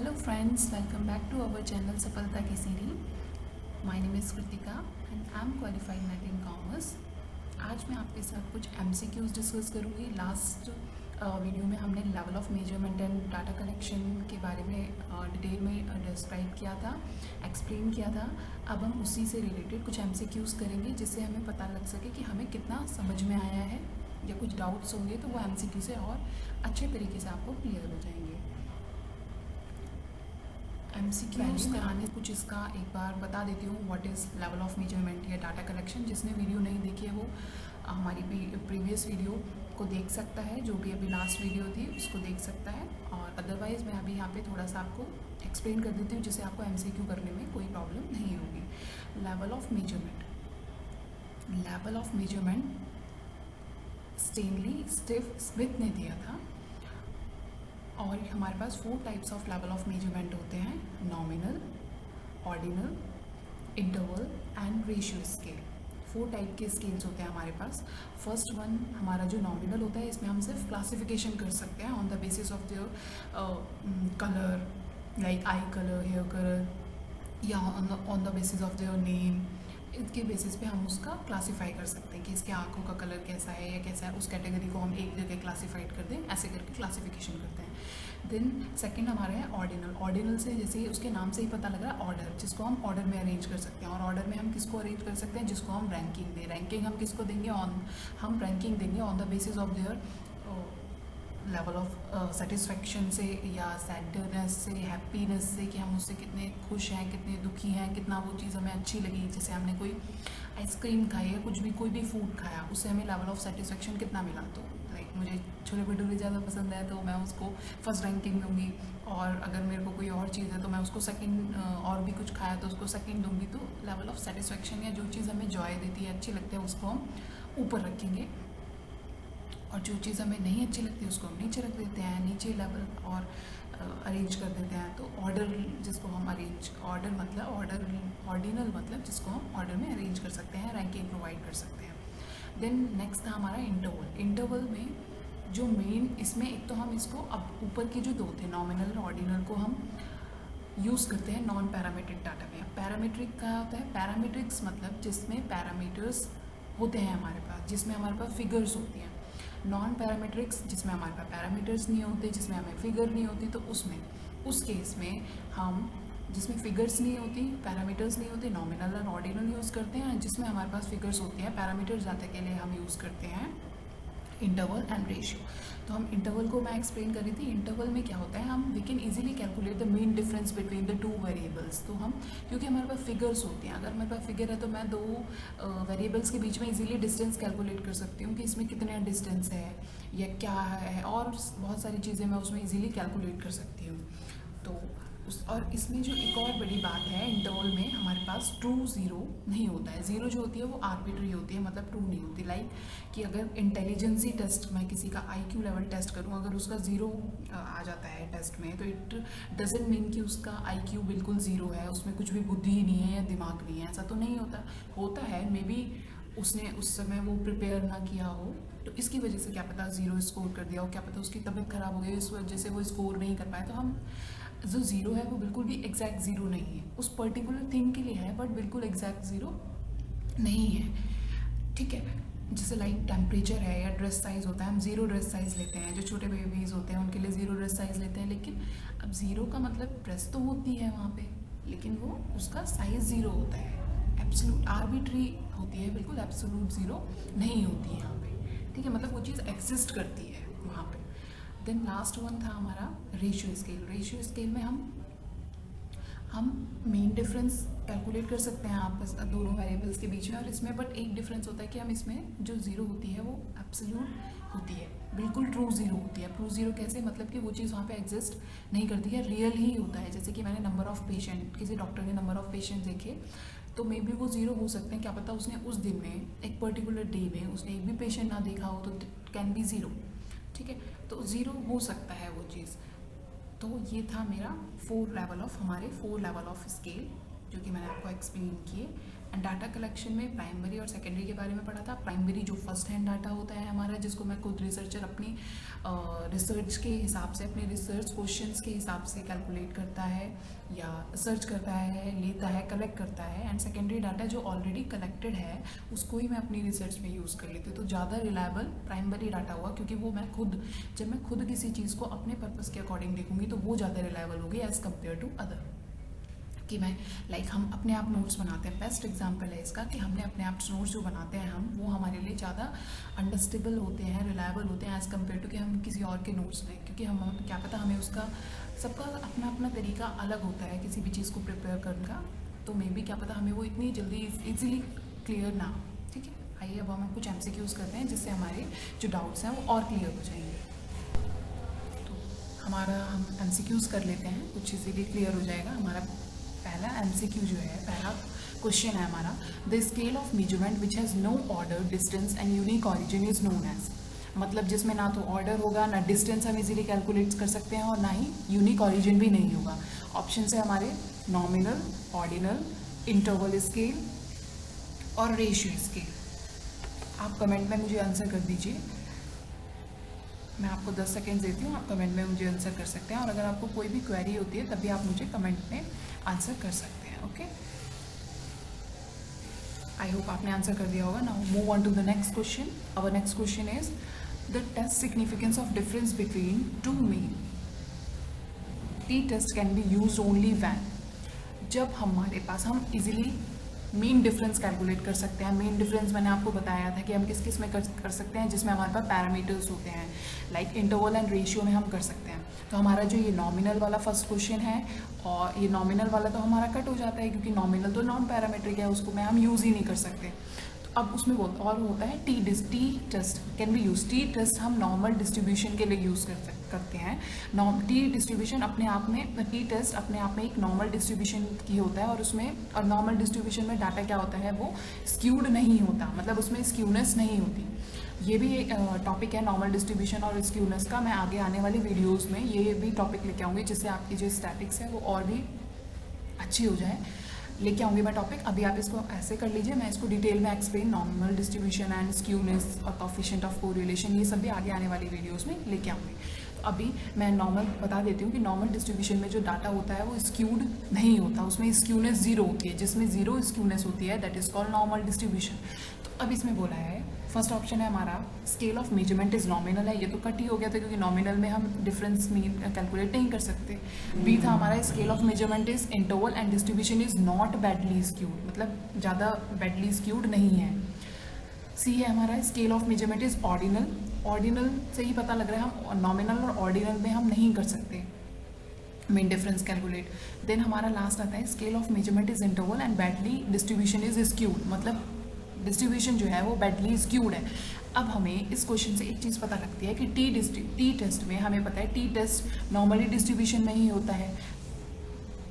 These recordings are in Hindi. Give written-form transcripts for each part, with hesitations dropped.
Hello friends, welcome back to our channel सफलता की सीढ़ी। My name is Kritika and I'm qualified NET in Commerce। आज मैं आपके साथ कुछ MCQs डिस्कस करूँगी। लास्ट वीडियो में हमने level of measurement and data collection के बारे में डिटेल में डिस्क्राइब किया था, एक्सप्लेन किया था। अब हम उसी से रिलेटेड कुछ MCQs करेंगे जिससे हमें पता लग सके कि हमें कितना समझ में आया है, या कुछ डाउट्स होंगे तो वो MCQ से और अच्छे तरीके से आपको क्लियर हो जाएंगे। MCQs में आने कुछ इसका एक बार बता देती हूँ, what is level of measurement या डाटा कलेक्शन। जिसने वीडियो नहीं देखी है वो हमारी प्रीवियस वीडियो को देख सकता है, जो भी अभी लास्ट वीडियो थी उसको देख सकता है। और अदरवाइज़ मैं अभी यहाँ पे थोड़ा सा आपको एक्सप्लेन कर देती हूँ जिससे आपको MCQ करने में कोई प्रॉब्लम नहीं होगी। Level of measurement, level of measurement Stanley Smith ने दिया था। और हमारे पास 4 types of level of measurement होते हैं, nominal, ordinal, interval and ratio scale. 4 type के स्केल्स होते हैं हमारे पास। फर्स्ट वन हमारा जो नॉमिनल होता है, इसमें हम सिर्फ क्लासिफिकेशन कर सकते हैं on the basis of the colour, like eye colour, hair colour, या on the basis of their name. इसके बेसिस पे हम उसका क्लासीफाई कर सकते हैं कि इसके आँखों का कलर कैसा है या कैसा है, उस कैटेगरी को हम एक जगह क्लासीफाइड कर दें, ऐसे करके क्लासिफिकेशन करते हैं। देन सेकंड हमारा है ऑर्डिनल। ऑर्डिनल से जैसे उसके नाम से ही पता लग रहा है ऑर्डर, जिसको हम ऑर्डर में अरेंज कर सकते हैं। और ऑर्डर में हम किसको अरेंज कर सकते हैं, जिसको हम रैंकिंग दें। रैंकिंग हम किसको देंगे, हम रैंकिंग देंगे on the basis of their level of satisfaction से, या सैडनेस से, हैप्पीनेस से, कि हम उससे कितने खुश हैं, कितने दुखी हैं, कितना वो चीज़ हमें अच्छी लगी। जैसे हमने कोई आइसक्रीम खाई या कुछ भी कोई भी फूड खाया, उससे हमें लेवल ऑफ सेटिस्फैक्शन कितना मिला। तो लाइक मुझे छोले भटूरे ज़्यादा पसंद है तो मैं उसको फर्स्ट रैंकिंग दूंगी, और अगर मेरे को कोई और चीज़ है तो मैं उसको सेकंड, और भी कुछ खाया तो उसको सेकंड दूंगी। तो लेवल ऑफ सेटिस्फैक्शन या जो चीज़ हमें जॉय देती है, अच्छी लगती है, उसको हम ऊपर रखेंगे, और जो चीज़ हमें नहीं अच्छी लगती उसको हम नीचे रख देते हैं, नीचे लेवल और अरेंज कर देते हैं। तो ऑर्डर जिसको हम अरेंज, ऑर्डर मतलब ऑर्डिनल मतलब जिसको हम ऑर्डर में अरेंज कर सकते हैं, रैंकिंग प्रोवाइड कर सकते हैं। देन नेक्स्ट था हमारा इंटरवल। इंटरवल में जो मेन, इसमें एक तो हम इसको, अब ऊपर के जो 2 थे नॉमिनल ऑर्डिनल, को हम यूज़ करते हैं नॉन पैरामीट्रिक डाटा में। पैरामीट्रिक क्या होता है, पैरामीट्रिक्स मतलब जिसमें पैरामीटर्स होते हैं हमारे पास, जिसमें हमारे पास फिगर्स होती हैं। नॉन पैरामीट्रिक्स जिसमें हमारे पास पैरामीटर्स नहीं होते, जिसमें हमें फिगर नहीं होती, तो उसमें उस केस में हम जिसमें फिगर्स नहीं होती, पैरामीटर्स नहीं होते, नॉमिनल और ऑर्डिनल यूज़ करते हैं। जिसमें हमारे पास फिगर्स होती हैं, पैरामीटर्स डाटा के लिए हम यूज़ करते हैं इंटरवल एंड रेशियो। तो हम इंटरवल को मैं एक्सप्लेन कर रही थी। इंटरवल में क्या होता है, हम we can easily calculate the mean difference between the 2 variables. तो हम, क्योंकि हमारे पास फिगर्स होती हैं, अगर हमारे पास फिगर है तो मैं 2 वेरिएबल्स के बीच में इजीली डिस्टेंस कैलकुलेट कर सकती हूँ कि इसमें कितना डिस्टेंस है या क्या है, और बहुत सारी चीज़ें मैं उसमें इजीली कैलकुलेट कर सकती हूँ। तो और इसमें जो एक और बड़ी बात है, इंटरवल में हमारे पास ट्रू ज़ीरो नहीं होता है। ज़ीरो जो होती है वो आर्बिट्री होती है, मतलब ट्रू नहीं होती। लाइक कि अगर इंटेलिजेंसी टेस्ट, मैं किसी का IQ लेवल टेस्ट करूँ, अगर उसका 0 आ जाता है टेस्ट में, तो इट डजेंट मीन कि उसका IQ बिल्कुल 0 है, उसमें कुछ भी बुद्धि नहीं है या दिमाग नहीं है। ऐसा तो नहीं होता। होता है, मे बी उसने उस समय वो प्रिपेयर ना किया हो, तो इसकी वजह से क्या पता 0 स्कोर कर दिया हो, क्या पता उसकी तबीयत ख़राब हो गई, इस वजह से वो स्कोर नहीं कर पाए। तो हम, जो 0 है वो बिल्कुल भी एग्जैक्ट 0 नहीं है, उस पर्टिकुलर थिंग के लिए है, बट बिल्कुल एग्जैक्ट 0 नहीं है। ठीक है, जैसे लाइक टेम्परेचर है या ड्रेस साइज़ होता है, हम 0 ड्रेस साइज़ लेते हैं। जो छोटे बेबीज़ होते हैं उनके लिए 0 ड्रेस साइज़ लेते हैं, लेकिन अब 0 का मतलब ड्रेस तो होती है वहाँ पे, लेकिन वो उसका साइज़ 0 होता है। एब्सोल्यूट आर्बिट्री होती है, बिल्कुल एब्सोल्यूट 0 नहीं होती है यहाँ पे। ठीक है, मतलब वो चीज़ एग्जिस्ट करती है वहाँ पे। देन लास्ट वन था हमारा रेशियो स्केल। रेशियो स्केल में हम मेन डिफरेंस कैलकुलेट कर सकते हैं आपस दोनों वेरिएबल्स के बीच में, और इसमें बट एक डिफरेंस होता है कि हम इसमें जो 0 होती है वो एब्सोल्यूट होती है, बिल्कुल ट्रू 0 होती है। ट्रू 0 कैसे, मतलब कि वो चीज़ वहाँ पे एग्जिस्ट नहीं करती है, रियल ही होता है। जैसे कि मैंने नंबर ऑफ़ पेशेंट, किसी डॉक्टर ने नंबर ऑफ़ पेशेंट देखे, तो मे बी वो 0 हो सकते हैं, क्या पता उसने उस दिन में, एक पर्टिकुलर डे में उसने एक भी पेशेंट ना देखा हो, तो कैन बी 0। ठीक है, तो 0 हो सकता है वो चीज़। तो ये था मेरा 4 लेवल ऑफ, हमारे 4 लेवल ऑफ स्केल जो कि मैंने आपको एक्सप्लेन किए। डाटा कलेक्शन में प्राइमरी और सेकेंडरी के बारे में पढ़ा था। प्राइमरी जो फर्स्ट हैंड डाटा होता है हमारा, जिसको मैं खुद रिसर्चर अपनी रिसर्च के हिसाब से, अपने रिसर्च क्वेश्चंस के हिसाब से कैलकुलेट करता है या सर्च करता है, लेता है, कलेक्ट करता है। एंड सेकेंडरी डाटा जो ऑलरेडी कलेक्टेड है उसको ही मैं अपनी रिसर्च में यूज़ कर लेती हूँ। तो ज़्यादा रिलायबल प्राइमरी डाटा हुआ, क्योंकि वो मैं खुद, जब मैं खुद किसी चीज़ को अपने पर्पज़ के अकॉर्डिंग देखूँगी तो वो ज़्यादा रिलायबल होगी एज़ कम्पेयर टू अदर। कि मैं हम अपने आप नोट्स बनाते हैं, बेस्ट एग्जांपल है इसका कि हमने अपने आप नोट्स जो बनाते हैं हम, वो हमारे लिए ज़्यादा अंडरस्टेबल होते हैं, रिलायबल होते हैं एज़ कम्पेयर टू कि हम किसी और के नोट्स लें। क्योंकि हम क्या पता, हमें उसका, सबका अपना अपना तरीका अलग होता है किसी भी चीज़ को प्रिपेयर करने का, तो मे बी क्या पता हमें वो इतनी जल्दी ईजिली क्लियर ना हो। ठीक है, आइए अब हम कुछ MCQs करते हैं जिससे हमारे जो डाउट्स हैं वो और क्लियर हो जाएंगे। तो हमारा हम MCQs कर लेते हैं, कुछ इजीली क्लियर हो जाएगा। हमारा पहला MCQ जो है, पहला क्वेश्चन है हमारा, the scale of measurement which has no order, distance and unique origin is known as. मतलब जिसमें ना तो ऑर्डर होगा, ना डिस्टेंस हम इजीली कैलकुलेट कर सकते हैं, और ना ही यूनिक ऑरिजिन भी नहीं होगा। ऑप्शन है हमारे नॉमिनल, ऑर्डिनल, इंटरवल स्केल और रेशियो स्केल। आप कमेंट में मुझे आंसर कर दीजिए, मैं आपको 10 सेकेंड देती हूँ, आप कमेंट में मुझे आंसर कर सकते हैं। और अगर आपको कोई भी क्वेरी होती है तभी आप मुझे कमेंट में आंसर कर सकते हैं। ओके, आई होप आपने आंसर कर दिया होगा। Now move on to the next question. Our next question is the test significance of difference between two mean t test can be use only when. जब हमारे पास, हम इजीली मीन डिफरेंस कैलकुलेट कर सकते हैं। मीन डिफरेंस मैंने आपको बताया था कि हम किस किस में कर सकते हैं, जिसमें हमारे पास पैरामीटर्स होते हैं, लाइक इंटरवल एंड रेशियो में हम कर सकते हैं। तो हमारा जो ये नॉमिनल वाला फर्स्ट क्वेश्चन है, और ये नॉमिनल वाला तो हमारा कट हो जाता है, क्योंकि नॉमिनल तो नॉन पैरामीट्रिक है, उसको में हम यूज़ ही नहीं कर सकते। तो अब उसमें और होता है t test can be use. T test हम नॉर्मल डिस्ट्रीब्यूशन के लिए यूज़ करते हैं। टी डिस्ट्रीब्यूशन अपने आप में, टी टेस्ट अपने आप में एक नॉर्मल डिस्ट्रीब्यूशन की होता है, और उसमें, और नॉर्मल डिस्ट्रीब्यूशन में डाटा क्या होता है, वो स्क्यूड नहीं होता, मतलब उसमें स्क्यूनेस नहीं होती। ये भी एक टॉपिक है नॉर्मल डिस्ट्रीब्यूशन और स्क्यूनेस का। मैं आगे आने वाली वीडियोस में ये भी टॉपिक लेके आऊँगी, जिससे आपकी जो स्टैटिक्स है वो और भी अच्छी हो जाए। लेके आऊँगी मैं टॉपिक, अभी आप इसको ऐसे कर लीजिए, मैं इसको डिटेल में explain, normal distribution and skewness और कोएफिशिएंट ऑफ कोरिलेशन, ये सब भी आगे आने वाली वीडियोस में लेके आऊँगी। तो अभी मैं नॉर्मल बता देती हूँ कि नॉर्मल डिस्ट्रीब्यूशन में जो डाटा होता है वो स्क्यूड नहीं होता, उसमें स्क्यूनेस जीरो होती है। जिसमें जीरो स्क्यूनेस होती है that is called normal distribution. तो अब इसमें बोला है, फर्स्ट ऑप्शन है हमारा scale of measurement is nominal है। ये तो कट ही हो गया था, क्योंकि नॉमिनल में हम डिफरेंस मीन कैलकुलेट नहीं कर सकते। बी था हमारा scale of measurement is interval and distribution is not badly skewed, मतलब ज़्यादा बैडली स्क्यूड नहीं है। सी है हमारा scale of measurement is ordinal. Ordinal से ही पता लग रहा है हम नॉमिनल और ऑर्डिनल में हम नहीं कर सकते मेन डिफरेंस कैलकुलेट। देन हमारा लास्ट आता है scale of measurement is interval and badly distribution is skewed, मतलब डिस्ट्रीब्यूशन जो है वो बैडली स्क्यूड है। अब हमें इस क्वेश्चन से एक चीज़ पता लगती है कि टी टेस्ट में हमें पता है टी टेस्ट नॉर्मली डिस्ट्रीब्यूशन में ही होता है।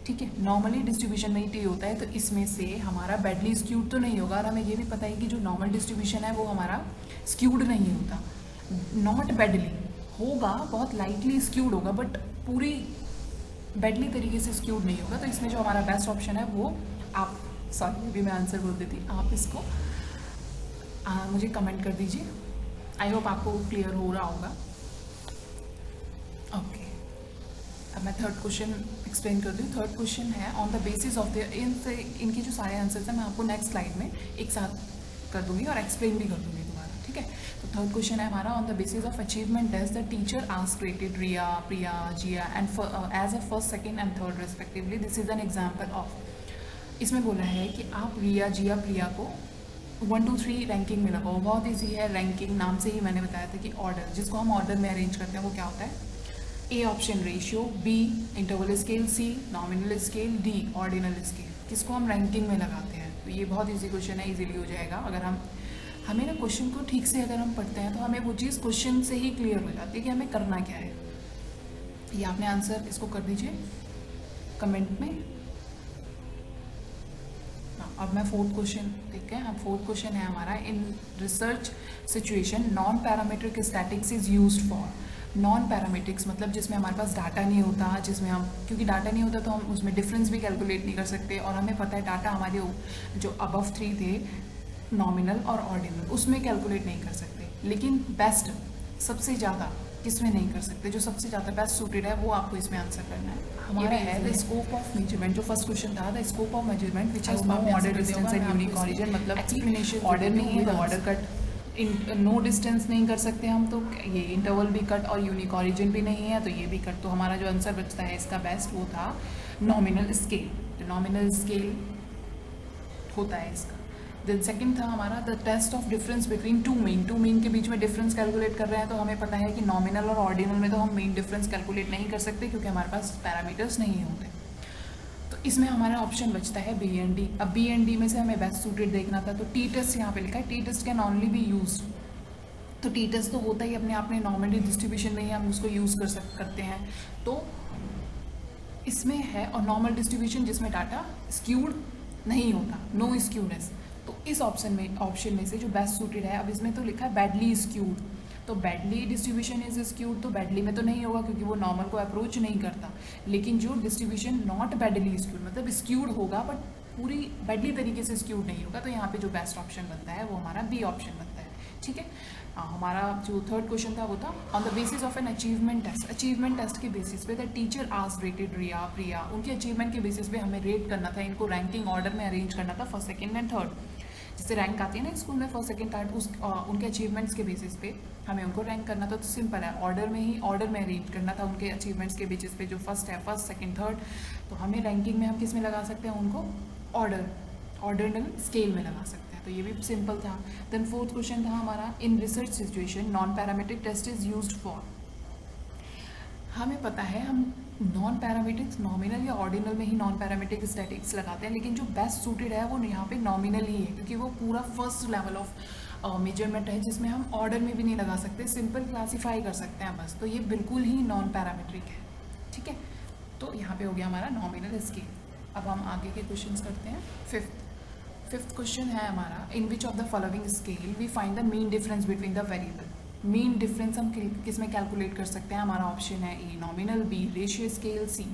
ठीक है, नॉर्मली डिस्ट्रीब्यूशन में ही टी होता है, तो इसमें से हमारा बैडली स्क्यूड तो नहीं होगा। और हमें ये भी पता है कि जो नॉर्मल डिस्ट्रीब्यूशन है वो हमारा स्क्यूड नहीं होता, नॉट बैडली होगा, बहुत लाइटली स्क्यूड होगा, बट पूरी बैडली तरीके से स्क्यूड नहीं होगा। तो इसमें जो हमारा बेस्ट ऑप्शन है वो, आप, सॉरी भी मैं आंसर बोल देती, आप इसको मुझे कमेंट कर दीजिए। आई होप आपको क्लियर हो रहा होगा। ओके, अब मैं थर्ड क्वेश्चन एक्सप्लेन कर दूँ। थर्ड क्वेश्चन है on the basis of the, इनके जो सारे आंसर्स हैं मैं आपको नेक्स्ट स्लाइड में एक साथ कर दूंगी और एक्सप्लेन भी कर दूंगी दोबारा। ठीक है, तो थर्ड क्वेश्चन है हमारा on the basis of achievement test the teacher asked rated Riya, Priya, Jiya and as a first, second and third respectively. This is an example of, इसमें बोला है कि आप रिया, जिया, प्रिया को 1 2 3 रैंकिंग में लगाओ। बहुत ईजी है, रैंकिंग नाम से ही मैंने बताया था कि ऑर्डर, जिसको हम ऑर्डर में अरेंज करते हैं वो क्या होता है। A option ratio, B interval scale, C nominal scale, D ordinal scale, किसको हम रैंकिंग में लगाते हैं। तो ये बहुत ईजी क्वेश्चन है, इजीली हो जाएगा। अगर हमें ना क्वेश्चन को ठीक से अगर हम पढ़ते हैं तो हमें वो चीज़ क्वेश्चन से ही क्लियर हो जाती है कि हमें करना क्या है। ये आपने आंसर इसको कर दीजिए कमेंट में। अब मैं फोर्थ क्वेश्चन देखते हैं। फोर्थ क्वेश्चन है हमारा, in research situation non parametric statistics is used for. Non parametrics मतलब जिसमें हमारे पास डाटा नहीं होता, जिसमें हम, क्योंकि डाटा नहीं होता तो हम उसमें डिफरेंस भी कैलकुलेट नहीं कर सकते, और हमें पता है डाटा हमारे जो अबव 3 थे नॉमिनल और ऑर्डिनल उसमें कैलकुलेट नहीं कर सकते, लेकिन बेस्ट सबसे ज़्यादा किसमें नहीं कर सकते, जो सबसे ज़्यादा बेस्ट सूटेड है वो आपको इसमें आंसर करना है। हमारा है द स्कोप ऑफ मेजरमेंट, जो फर्स्ट क्वेश्चन था the scope of measurement which has no order distance and unique origin, मतलब एक्सप्लेनेशन ऑर्डर नहीं है, ऑर्डर कट नो डिस्टेंस नहीं कर सकते हम, तो ये इंटरवल भी कट और यूनिक ऑरिजिन भी नहीं है तो ये भी कट, तो हमारा जो आंसर बचता है इसका बेस्ट वो था नॉमिनल स्केल। तो नॉमिनल स्केल होता है इसका। देन सेकंड था हमारा the test of difference between two mean के बीच में डिफरेंस कैलकुलेट कर रहे हैं, तो हमें पता है कि नॉमिनल और ऑर्डिनल में तो हम मीन डिफरेंस कैलकुलेट नहीं कर सकते क्योंकि हमारे पास पैरामीटर्स नहीं होते, तो इसमें हमारा ऑप्शन बचता है बी एंड डी। अब बी एंड डी में से हमें बेस्ट सूटेड देखना था, तो टी टेस्ट यहाँ पे लिखा है, t test can only be use, तो टी टेस्ट तो होता ही अपने आप में नॉर्मली डिस्ट्रीब्यूशन में ही हम उसको यूज़ करते हैं, तो इसमें है, और नॉर्मल डिस्ट्रीब्यूशन जिसमें डाटा स्क्यूड नहीं होता, नो स्क्यूनेस, तो इस ऑप्शन में से जो बेस्ट सूटेड है, अब इसमें तो लिखा है बैडली स्क्यूड, तो बैडली डिस्ट्रीब्यूशन इज स्क्यूड, तो बैडली में तो नहीं होगा क्योंकि वो नॉर्मल को अप्रोच नहीं करता, लेकिन जो डिस्ट्रीब्यूशन नॉट बैडली स्क्यूड मतलब स्क्यूड होगा बट पूरी बैडली तरीके से स्क्यूड नहीं होगा, तो यहाँ पे जो बेस्ट ऑप्शन बनता है वो हमारा बी ऑप्शन बनता है। ठीक है, हमारा जो थर्ड क्वेश्चन था वो था on the basis of an achievement test, achievement test के बेसिस पे द टीचर आज रेटेड रिया प्रिया, उनके अचीवमेंट के बेसिस पे हमें रेट करना था, इनको रैंकिंग ऑर्डर में अरेंज करना था फर्स्ट सेकंड एंड थर्ड, जिससे रैंक आती है ना स्कूल में फर्स्ट सेकंड थर्ड, उस उनके अचीवमेंट्स के बेसिस पे हमें उनको रैंक करना था, तो सिंपल है, ऑर्डर में अरेंज करना था उनके अचीवमेंट्स के बेसिस पे, जो फर्स्ट है फर्स्ट सेकंड थर्ड, तो हमें रैंकिंग में हम किस में लगा सकते हैं उनको, ऑर्डिनल स्केल में लगा सकते हैं, तो ये भी सिंपल था। देन फोर्थ क्वेश्चन था हमारा in research situation non parametric test is used for, हमें पता है हम नॉन पैरामीट्रिक्स नॉमिनल या ऑर्डिनल में ही नॉन पैरामीट्रिक स्टैटिक्स लगाते हैं, लेकिन जो बेस्ट सूटेड है वो यहाँ पे नॉमिनल ही है क्योंकि वो पूरा फर्स्ट लेवल ऑफ मेजरमेंट है जिसमें हम ऑर्डर में भी नहीं लगा सकते, सिंपल क्लासीफाई कर सकते हैं बस, तो ये बिल्कुल ही नॉन पैरामीट्रिक है। ठीक है, तो यहाँ पे हो गया हमारा नॉमिनल स्केल। अब हम आगे के क्वेश्चन करते हैं। फिफ्थ क्वेश्चन है हमारा in which of the following scale we find the mean difference between the variable, mean difference हम किस में कैलकुलेट कर सकते हैं, हमारा ऑप्शन है A nominal, B ratio scale, C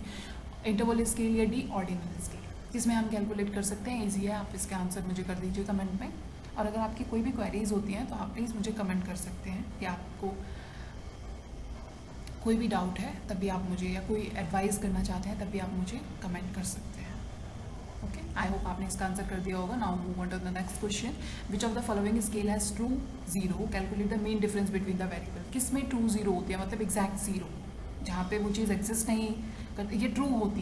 interval scale या डी ऑर्डिनल स्केल, किसमें हम कैलकुलेट कर सकते हैं। ईजी है, आप इसका आंसर मुझे कर दीजिए कमेंट में, और अगर आपकी कोई भी क्वेरीज होती हैं तो आप प्लीज़ मुझे कमेंट कर सकते हैं, या आपको कोई भी डाउट है तब भी आप मुझे, या कोई एडवाइस करना चाहते हैं तब भी आप मुझे कमेंट कर सकते हैं। ओके, आई होप आपने इसका आंसर कर दिया होगा। Now move on to the next question, which of the following scale has true zero, calculate the mean difference between the variable, किस में ट्रू जीरो होती है, मतलब एग्जैक्ट जीरो, जहाँ पे वो चीज़ एग्जिस्ट नहीं करती, ये ट्रू होती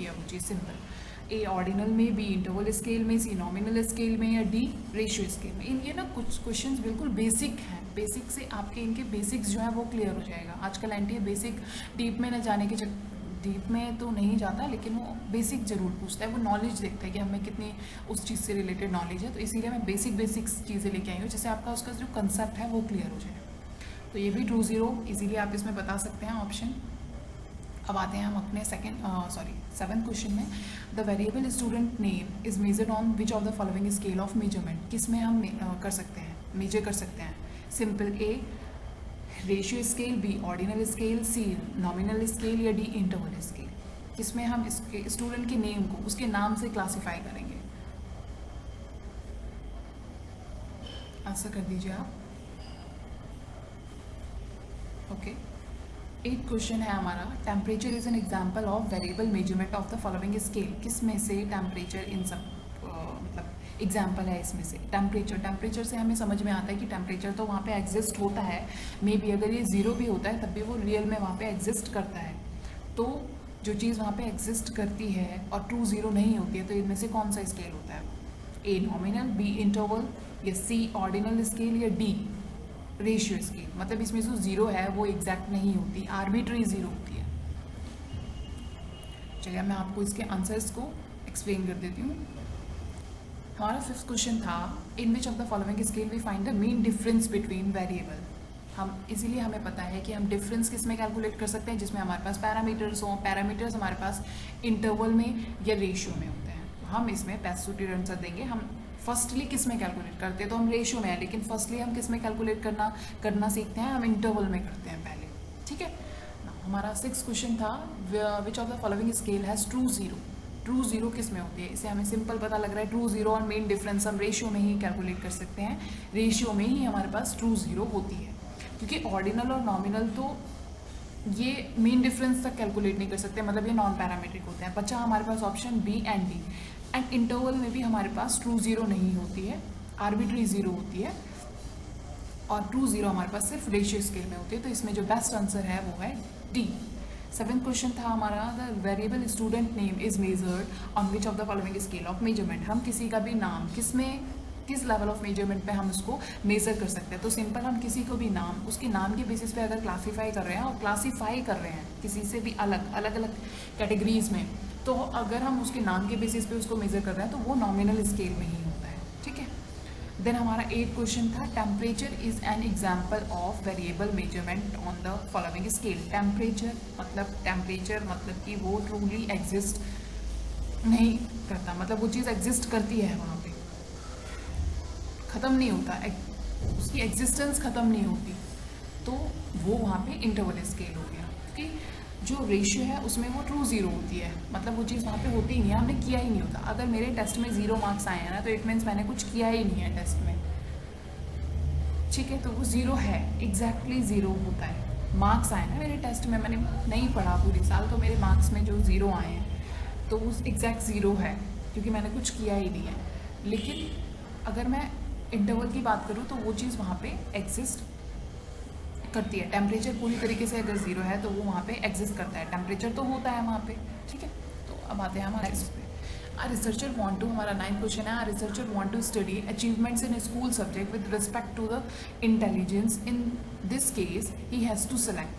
है वो चीज़, सिंपल। ए ऑर्डिनल में, बी इंटरवल स्केल में, सी नॉमिनल स्केल में, या डी रेशियो स्केल में। ये ना कुछ क्वेश्चंस बिल्कुल बेसिक हैं, बेसिक से आपके इनके बेसिक्स जो है वो क्लियर हो जाएगा। आजकल एनटीए बेसिक डीप में न जाने के डीप में तो नहीं जाता, लेकिन वो बेसिक जरूर पूछता है, वो नॉलेज देखता है कि हमें कितनी उस चीज़ से रिलेटेड नॉलेज है, तो इसीलिए मैं बेसिक चीज़ें लेके आई हूँ जिससे आपका उसका जो कंसेप्ट है वो क्लियर हो जाए। तो ये भी ट्रू जीरो इजीली आप इसमें बता सकते हैं ऑप्शन। अब आते हैं हम अपने सेवन्थ क्वेश्चन में, the variable student name is measured on which of the following scale of measurement, किस में हम कर सकते हैं, मेजर कर सकते हैं। Simple, A ratio scale, B ordinal scale, C nominal scale, या डी इंटरवल स्केल, किसमें हम इसके स्टूडेंट के नेम को उसके नाम से क्लासीफाई करेंगे। आंसर कर दीजिए आप। ओके, 8th क्वेश्चन है हमारा, temperature is an example of variable measurement of the following scale, किस में से टेम्परेचर इन सब मतलब एग्जाम्पल है इसमें से। टेम्परेचर से हमें समझ में आता है कि टेम्परेचर तो वहाँ पे एग्जिस्ट होता है, मे बी अगर ये ज़ीरो भी होता है तब भी वो रियल में वहाँ पे एग्जिस्ट करता है, तो जो चीज़ वहाँ पे एग्जिस्ट करती है और ट्रू ज़ीरो नहीं होती है, तो इनमें से कौन सा स्केल होता है, ए नॉमिनल, बी इंटरवल, या सी ऑर्डिनल स्केल, या डी रेशियो स्केल। मतलब इसमें जो ज़ीरो है वो एग्जैक्ट नहीं होती, आर्बिट्री ज़ीरो होती है। चलिए मैं आपको इसके आंसर्स को एक्सप्लेन कर देती हूँ। हमारा 5th क्वेश्चन था in which of the following scale we find the mean difference between variable, हम इसीलिए हमें पता है कि हम डिफरेंस किस में कैलकुलेट कर सकते हैं, जिसमें हमारे पास पैरामीटर्स हों, पैरामीटर्स हमारे पास इंटरवल में या रेशियो में होते हैं, तो हम इसमें बेस्ट सूटेड आंसर देंगे। हम फर्स्टली किस में कैलकुलेट करते हैं, तो हम रेशियो में है, लेकिन फर्स्टली हम किस में कैलकुलेट करना सीखते हैं, हम इंटरवल में करते हैं पहले। हमारा 6 क्वेश्चन था, which of the following scale has true zero. True zero किस में होती है, इसे हमें सिंपल पता लग रहा है। ट्रू ज़ीरो और मेन डिफरेंस हम रेशियो में ही कैलकुलेट कर सकते हैं, रेशियो में ही हमारे पास ट्रू ज़ीरो होती है, क्योंकि ऑर्डिनल और नॉमिनल तो ये मेन डिफरेंस तक कैलकुलेट नहीं कर सकते, मतलब ये नॉन पैरामीट्रिक होते हैं। बचा हमारे पास option B and D. And interval में भी हमारे पास ट्रू ज़ीरो नहीं होती है, आर्बिट्री ज़ीरो होती है, और ट्रू ज़ीरो हमारे पास सिर्फ रेशियो स्केल में होती है। तो इसमें जो बेस्ट आंसर है वो है डी। 7th क्वेश्चन था हमारा, the variable student name is measured on which of the following scale of measurement. हम किसी का भी नाम किस लेवल ऑफ मेजरमेंट पे हम उसको मेज़र कर सकते हैं। तो सिंपल, हम किसी को भी नाम, उसके नाम के बेसिस पे अगर क्लासीफाई कर रहे हैं, और क्लासीफाई कर रहे हैं किसी से भी अलग अलग कैटेगरीज में, तो अगर हम उसके नाम के बेसिस पे उसको मेज़र कर रहे हैं तो वो नॉमिनल स्केल में ही होता है, ठीक है। देन हमारा 8th क्वेश्चन था, temperature is an example of variable measurement on the following scale. Temperature मतलब कि वो ट्रूली एग्जिस्ट नहीं करता, मतलब वो चीज़ एग्जिस्ट करती है वहाँ पे, ख़त्म नहीं होता, उसकी एग्जिस्टेंस ख़त्म नहीं होती, तो वो वहाँ पे इंटरवल स्केल हो गया। क्योंकि जो रेशियो है उसमें वो ट्रू ज़ीरो होती है, मतलब वो चीज़ वहाँ पे होती ही नहीं है, हमने किया ही नहीं होता। अगर मेरे टेस्ट में 0 मार्क्स आए हैं ना, तो इट मीन्स मैंने कुछ किया ही नहीं है टेस्ट में, ठीक है। तो वो ज़ीरो है, एग्जैक्टली ज़ीरो होता है। मार्क्स आए ना मेरे टेस्ट में, मैंने नहीं पढ़ा पूरी साल, तो मेरे मार्क्स में जो 0 आए हैं तो वो एग्जैक्ट ज़ीरो है, क्योंकि मैंने कुछ किया ही नहीं है। लेकिन अगर मैं इंटरवल की बात करूँ तो वो चीज़ वहाँ पे एग्जिस्ट करती है। टेम्परेचर पूरी तरीके से अगर 0 है तो वो वहाँ पे एग्जिस्ट करता है, टेम्परेचर तो होता है वहाँ पे, ठीक है। तो अब आते हैं हमारे नेक्स्ट पे। रिसर्चर वांट टू, हमारा 9th क्वेश्चन है, researcher want to study achievements in school subject with respect to the intelligence. In this case he has to select.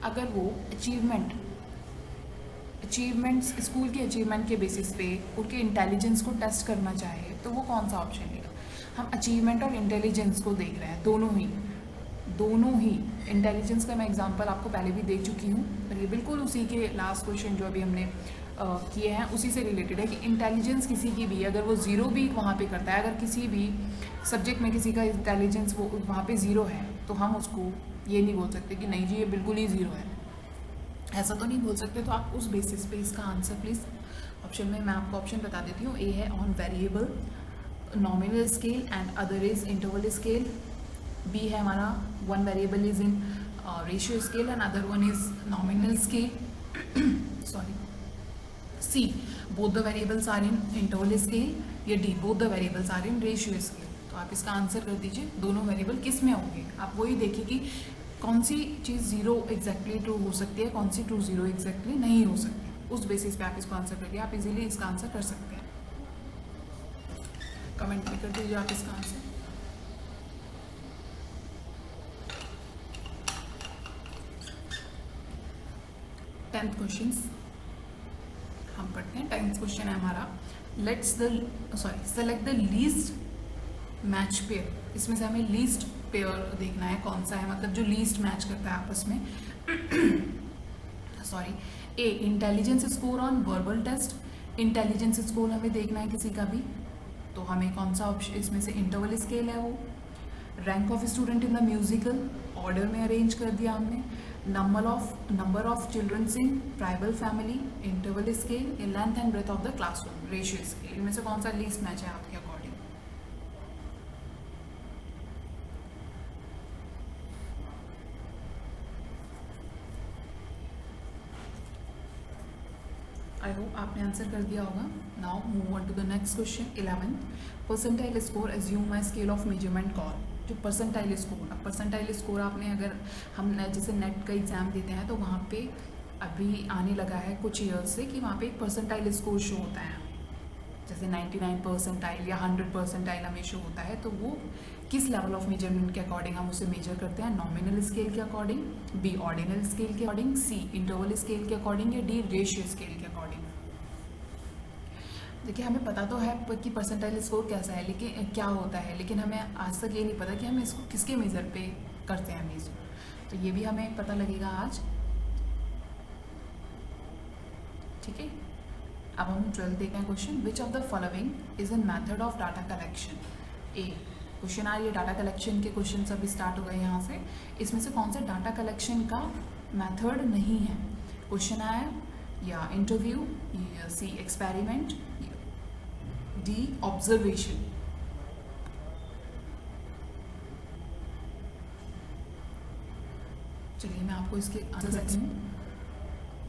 अगर वो अचीवमेंट्स स्कूल के अचीवमेंट के बेसिस पे उनके इंटेलिजेंस को टेस्ट करना चाहे तो वो कौन सा ऑप्शन लेगा। हम अचीवमेंट और इंटेलिजेंस को देख रहे हैं, दोनों ही। इंटेलिजेंस का मैं एग्जांपल आपको पहले भी दे चुकी हूँ, और ये बिल्कुल उसी के लास्ट क्वेश्चन जो अभी हमने किए हैं उसी से रिलेटेड है, कि इंटेलिजेंस किसी की भी अगर वो 0 भी वहाँ पे करता है, अगर किसी भी सब्जेक्ट में किसी का इंटेलिजेंस वो वहाँ पे 0 है, तो हम उसको ये नहीं बोल सकते कि नहीं जी ये बिल्कुल ही 0 है, ऐसा तो नहीं बोल सकते। तो आप उस बेसिस पे इसका आंसर प्लीज़ ऑप्शन में मैं आपको ऑप्शन बता देती हूँ। ए है one variable nominal scale and other is interval scale. B है हमारा one variable is in ratio scale and other one is nominal scale. Sorry. C both the variables are in interval scale, या D both the variables are in ratio scale. तो आप इसका आंसर कर दीजिए, दोनों वेरिएबल किस में होंगे। आप वही देखिए कि कौन सी चीज़ 0 एग्जैक्टली ट्रू हो सकती है, कौन सी ट्रू 0 एग्जैक्टली नहीं हो सकती, उस बेसिस पे आप इसको आंसर करिए। आप इजीली इसका आंसर कर सकते हैं, कमेंट में कर दीजिए आप इसका आंसर। टेंथ क्वेश्चन हम पढ़ते हैं। 10th क्वेश्चन है हमारा, select the least match pair. इसमें से हमें लीस्ट पेयर देखना है, कौन सा है, मतलब जो लीस्ट मैच करता है आपस में। Sorry. A intelligence score on verbal test. Intelligence score हमें देखना है किसी का भी, तो हमें कौन सा ऑप्शन, इसमें से इंटरवल स्केल है वो। Rank of student in the musical, order में अरेंज कर दिया हमने। Number of childrens in tribal family, interval scale. Length and breadth of the classroom, ratio scale. इनमें से कौन सा लीस्ट मैच है आपके अकॉर्डिंग। आई होप आपने आंसर कर दिया होगा। Now move on to the next question 11th। Percentile score assume my scale of measurement call. जो परसेंटाइल स्कोर, अब परसेंटाइल स्कोर आपने, अगर हम जैसे नेट का एग्ज़ाम देते हैं तो वहाँ पे अभी आने लगा है कुछ ईयर्स से कि वहाँ पे एक परसेंटाइल स्कोर शो होता है, जैसे 99 परसेंटाइल या 100 परसेंटाइल हमें शो होता है। तो वो किस लेवल ऑफ मेजरमेंट के अकॉर्डिंग हम उसे मेजर करते हैं, नॉमिनल स्केल के अकॉर्डिंग, बी ऑर्डिनल स्केल के अकॉर्डिंग, सी इंटरवल स्केल के अकॉर्डिंग, या डी रेशियो स्केल के अकॉर्डिंग। देखिए हमें पता तो है कि परसेंटाइल स्कोर कैसा है, लेकिन क्या होता है, लेकिन हमें आज तक ये नहीं पता कि हम इसको किसके मेज़र पे करते हैं मेज़र। तो ये भी हमें पता लगेगा आज, ठीक है। अब हम 12 देखते हैं question. Which of the following is an method of data collection. A question आ रही है, डाटा कलेक्शन के क्वेश्चन अभी स्टार्ट हो गए यहाँ से। इसमें से कौन सा डाटा कलेक्शन का मेथड नहीं है। क्वेश्चन आया या इंटरव्यू, या सी एक्सपेरिमेंट, डी ऑब्जर्वेशन। चलिए मैं आपको इसके आंसर देती हूँ।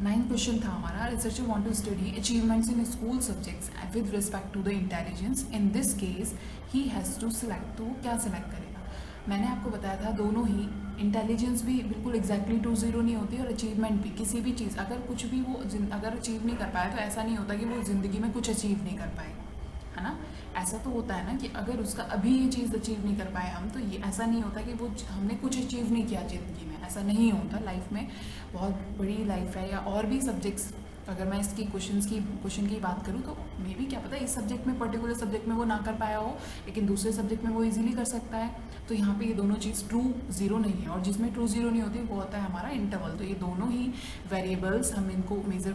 9th क्वेश्चन था हमारा, researcher want to study achievements in school subjects with respect to the intelligence, in this case he has to select. तो क्या सिलेक्ट करेगा? मैंने आपको बताया था दोनों ही, इंटेलिजेंस भी बिल्कुल एग्जैक्टली 2-0 नहीं होती, और अचीवमेंट भी, किसी भी चीज़ अगर कुछ भी वो अगर अचीव नहीं कर पाए तो ऐसा नहीं होता कि वो ज़िंदगी में कुछ अचीव नहीं कर पाएगा, है ना। ऐसा तो होता है ना कि अगर उसका अभी ये चीज़ अचीव नहीं कर पाए हम, तो ये ऐसा नहीं होता कि वो हमने कुछ अचीव नहीं किया ज़िंदगी में, ऐसा नहीं होता। लाइफ में बहुत बड़ी लाइफ है, या और भी सब्जेक्ट्स, अगर मैं इसकी क्वेश्चन की बात करूँ तो मे बी क्या पता इस सब्जेक्ट में, पर्टिकुलर सब्जेक्ट में वो ना कर पाया हो, लेकिन दूसरे सब्जेक्ट में वो इजीली कर सकता है। तो यहाँ पे ये दोनों चीज़ ट्रू ज़ीरो नहीं है, और जिसमें ट्रू ज़ीरो नहीं होती वो होता है हमारा इंटरवल। तो ये दोनों ही वेरिएबल्स हम इनको मेज़र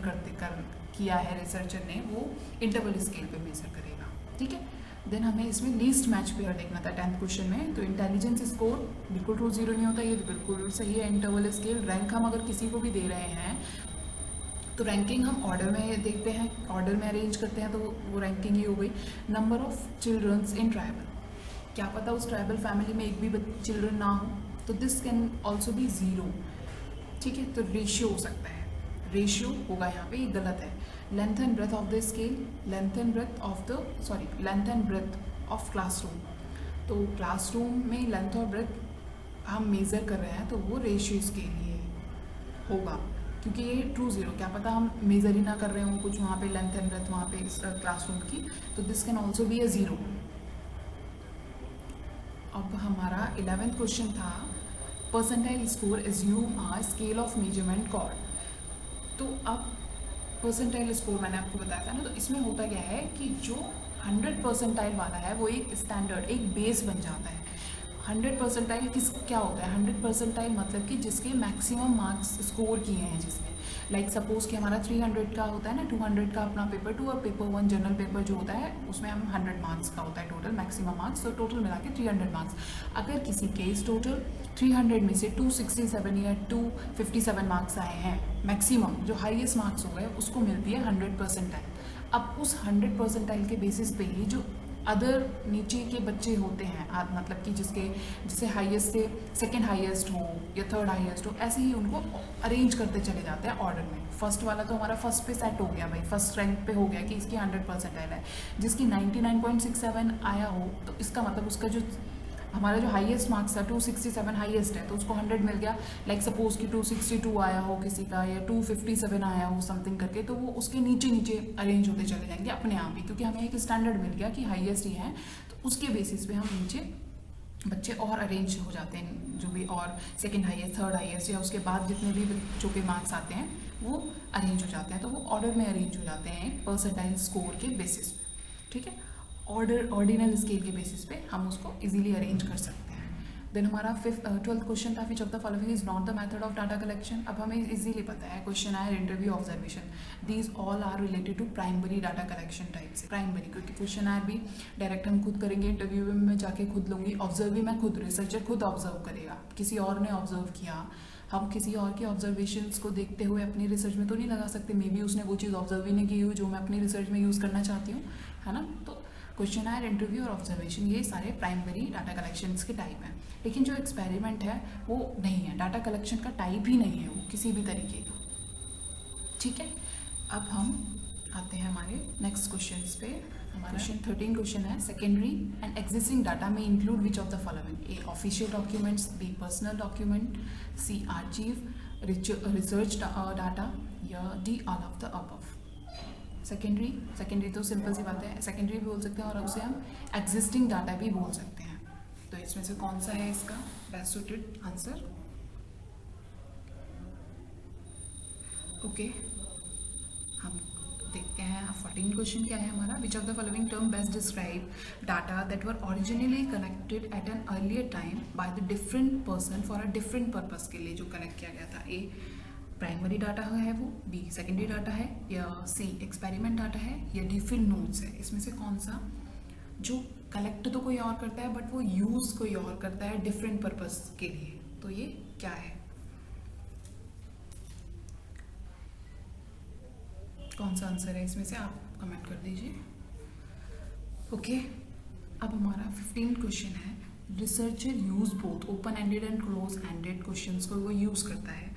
किया है रिसर्चर ने, वो इंटरवल स्केल पे मेज़र करेगा, ठीक है। देन हमें इसमें लीस्ट मैच पेयर देखना था 10th क्वेश्चन में। तो इंटेलिजेंस स्कोर बिल्कुल ट्रू ज़ीरो नहीं होता, ये बिल्कुल सही है। इंटरवल स्केल, रैंक हम अगर किसी को भी दे रहे हैं तो रैंकिंग हम ऑर्डर में देखते हैं, ऑर्डर में अरेंज करते हैं, तो वो रैंकिंग ही हो गई। Number of childrens in tribal, क्या पता उस ट्राइबल फैमिली में एक भी चिल्ड्रन ना हो, तो this can also be zero, ठीक है। तो रेशियो हो सकता है, रेशियो होगा यहाँ पे, ये गलत है। Length and breadth of the scale, length and breadth of classroom, तो क्लासरूम में लेंथ और ब्रेथ हम मेज़र कर रहे हैं, तो वो रेशियो स्केल ही होगा, क्योंकि ये ट्रू ज़ीरो, क्या पता हम मेज़र ही ना कर रहे हों कुछ वहाँ पे लेंथ एंड ब्रेथ वहाँ पे क्लासरूम की, तो this can also be a zero. अब हमारा 11th क्वेश्चन था, percentile score assume a scale of measurement called. तो अब परसेंटाइल स्कोर मैंने आपको बताया था ना, तो इसमें होता क्या है कि जो 100 परसेंटाइल वाला है वो एक स्टैंडर्ड, एक बेस बन जाता है। 100 परसेंटाइल क्या होता है? 100 परसेंटाइल मतलब कि जिसके मैक्सिमम मार्क्स स्कोर किए हैं जिसने, लाइक सपोज कि हमारा 300 का होता है ना, 200 का अपना पेपर 2 और पेपर 1 जनरल पेपर जो होता है उसमें हम 100 मार्क्स का होता है टोटल मैक्सिमम मार्क्स, तो टोटल मिला के 300 मार्क्स। अगर किसी केस टोटल 300 में से 267 या 257 मार्क्स आए हैं मैक्सिमम, जो हाईएस्ट मार्क्स हो गए, उसको मिलती है 100 परसेंटाइल। अब उस 100 परसेंटाइल के बेसिस पे ही जो अदर नीचे के बच्चे होते हैं, मतलब कि जिसे हाईएस्ट से सेकंड हाईएस्ट हो या थर्ड हाईएस्ट हो, ऐसे ही उनको अरेंज करते चले जाते हैं ऑर्डर में। फर्स्ट वाला तो हमारा फर्स्ट पे सेट हो गया भाई, फर्स्ट रैंक पे हो गया कि इसकी 100 परसेंटाइल है। जिसकी 99.67 आया हो, तो इसका मतलब उसका जो हमारा जो हाईएस्ट मार्क्स था 267 हाईएस्ट है, तो उसको 100 मिल गया। लाइक सपोज कि 262 आया हो किसी का, या 257 आया हो समथिंग करके, तो वो उसके नीचे नीचे अरेंज होते चले जाएंगे अपने आप ही, क्योंकि हमें एक स्टैंडर्ड मिल गया कि हाईएस्ट ही है, तो उसके बेसिस पे हम नीचे बच्चे और अरेंज हो जाते हैं, जो भी और सेकंड हाईएस्ट, थर्ड हाईएस्ट, या उसके बाद जितने भी बच्चों के मार्क्स आते हैं वो अरेंज हो जाते हैं, तो वो ऑर्डर में अरेंज हो जाते हैं परसेंटाइल स्कोर के बेसिस पे, ठीक है। ऑर्डिनल स्केल के बेसिस पे हम उसको इजीली अरेंज कर सकते हैं। देन हमारा 12th क्वेश्चन था, which of the following is not the method of data collection. अब हमें इजीली पता है, क्वेश्चन आया interview observation, these all are related to primary data collection type से। प्राइमरी क्योंकि क्वेश्चन आयर भी डायरेक्ट हम खुद करेंगे, इंटरव्यू में मैं जाके खुद लूँगी, ऑब्जर्व भी मैं खुद, रिसर्चर खुद ऑब्जर्व करेगा, किसी और ने ऑब्जर्व किया, हम किसी और के ऑब्जर्वेशंस को देखते हुए अपनी रिसर्च में तो नहीं लगा सकते, मे बी उसने वो चीज़ ऑब्जर्व ही नहीं की हुई जो मैं अपनी रिसर्च में यूज़ करना चाहती हूँ, है ना। तो क्वेश्चन आयर, इंटरव्यू और ऑब्जर्वेशन, ये सारे प्राइमरी डाटा कलेक्शंस के टाइप हैं। लेकिन जो एक्सपेरिमेंट है वो नहीं है, डाटा कलेक्शन का टाइप ही नहीं है वो किसी भी तरीके का, ठीक है। अब हम आते हैं हमारे नेक्स्ट क्वेश्चंस पे। हमारा क्वेश्चन 13 क्वेश्चन है, सेकेंडरी एंड एग्जिस्टिंग डाटा में include which of the following, A official documents, B personal document, C archive research data, या D all of the above. Secondary तो सिंपल सी बात है, सेकेंडरी भी बोल सकते हैं और उसे हम एग्जिस्टिंग डाटा भी बोल सकते हैं। तो इसमें से कौन सा है इसका बेस्ट सूटेड आंसर? ओके, हम देखते हैं 14 क्वेश्चन क्या है हमारा, विच of the following term best describe data that were originally collected eight an earlier time by the different person for a different purpose के लिए जो कलेक्ट किया गया था। ए प्राइमरी डाटा है वो, बी सेकेंडरी डाटा है, या सी एक्सपेरिमेंट डाटा है, या डी फिल्ड नोट्स है। इसमें से कौन सा, जो कलेक्ट तो कोई और करता है बट वो यूज़ कोई और करता है डिफरेंट पर्पस के लिए, तो ये क्या है? कौन सा आंसर है इसमें से, आप कमेंट कर दीजिए। ओके, अब हमारा 15 क्वेश्चन है, researcher use both open ended and close ended questions को वो यूज़ करता है।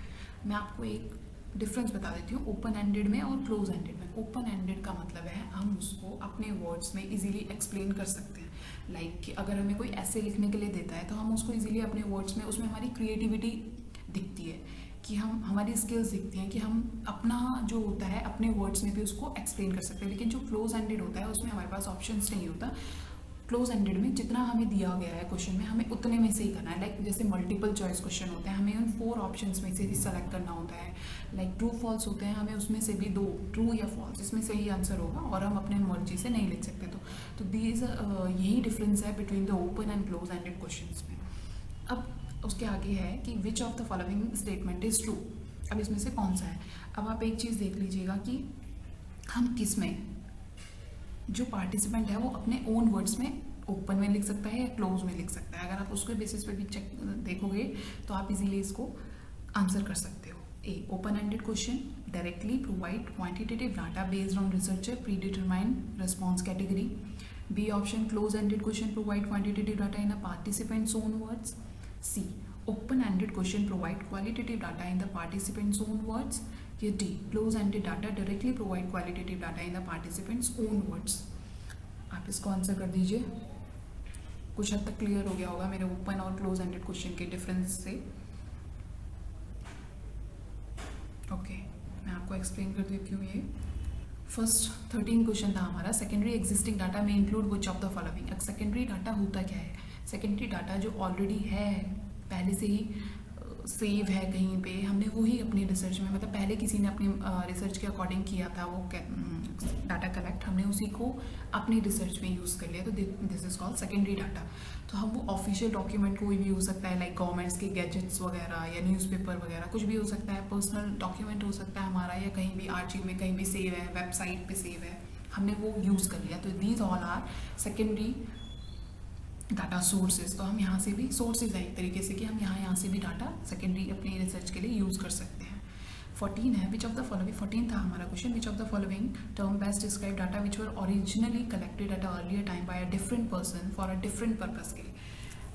मैं आपको एक डिफरेंस बता देती हूँ ओपन एंडेड में और क्लोज एंडेड में। ओपन एंडेड का मतलब है हम उसको अपने वर्ड्स में इजीली एक्सप्लेन कर सकते हैं। लाइक कि अगर हमें कोई ऐसे लिखने के लिए देता है तो हम उसको इजीली अपने वर्ड्स में, उसमें हमारी क्रिएटिविटी दिखती है कि हम, हमारी स्किल्स दिखती हैं कि हम अपना जो होता है अपने वर्ड्स में भी उसको एक्सप्लेन कर सकते हैं। लेकिन जो क्लोज एंडेड होता है उसमें हमारे पास ऑप्शंस नहीं होता। क्लोज एंडेड में जितना हमें दिया गया है क्वेश्चन में हमें उतने में से ही करना है। लाइक जैसे मल्टीपल चॉइस क्वेश्चन होते हैं, हमें उन 4 ऑप्शंस में से ही सेलेक्ट करना होता है। लाइक ट्रू फॉल्स होते हैं, हमें उसमें से भी 2 ट्रू या फॉल्स इसमें से ही आंसर होगा और हम अपने मर्जी से नहीं लिख सकते। तो दीज यही डिफरेंस है between the open and close ended question में। अब उसके आगे है कि विच of the following statement is true. अब इसमें से कौन सा है। अब आप एक चीज़ देख लीजिएगा कि हम किस में, जो पार्टिसिपेंट है वो अपने ओन वर्ड्स में ओपन में लिख सकता है या क्लोज में लिख सकता है। अगर आप उसके बेसिस पे भी चेक देखोगे तो आप इजीली इसको आंसर कर सकते हो। A, open ended question directly provide quantitative data based on researcher predetermined response category. B option, close ended question provide quantitative data in a participants own words. C, open ended question provide qualitative data in the participants own words. या D, close ended data directly provide qualitative data in the participants own words. आप इसको आंसर कर दीजिए। कुछ हद तक क्लियर हो गया होगा मेरे ओपन और क्लोज एंडेड क्वेश्चन के डिफरेंस से। ओके, मैं आपको एक्सप्लेन कर देती हूँ। ये फर्स्ट 13 क्वेश्चन था हमारा, सेकेंडरी एग्जिस्टिंग डाटा में include which of the following. अब सेकेंडरी डाटा होता क्या है। सेकेंडरी डाटा जो ऑलरेडी है, पहले से ही सेव है कहीं पे, हमने वही अपनी रिसर्च में, मतलब पहले किसी ने अपनी रिसर्च के अकॉर्डिंग किया था वो डाटा कलेक्ट, हमने उसी को अपनी रिसर्च में यूज़ कर लिया, तो this is called secondary data. तो हम वो ऑफिशियल डॉक्यूमेंट कोई भी हो सकता है, लाइक गवर्नमेंट्स के गैजेट्स वगैरह या न्यूज़पेपर वगैरह, कुछ भी हो सकता है, पर्सनल डॉक्यूमेंट हो सकता है हमारा, या कहीं भी आर्चिव में कहीं भी सेव है, वेबसाइट पे सेव है, हमने वो यूज़ कर लिया। तो these all are secondary data sources. तो हम यहाँ से भी सोर्सेज है एक तरीके से कि हम यहाँ से भी डाटा सेकेंडरी अपनी रिसर्च के लिए यूज़ कर सकते हैं। 14 है, विच ऑफ द फॉलोइंग, 14 था हमारा question, which of the following term best describe data which were originally collected at a earlier time by a different person for a different purpose के लिए।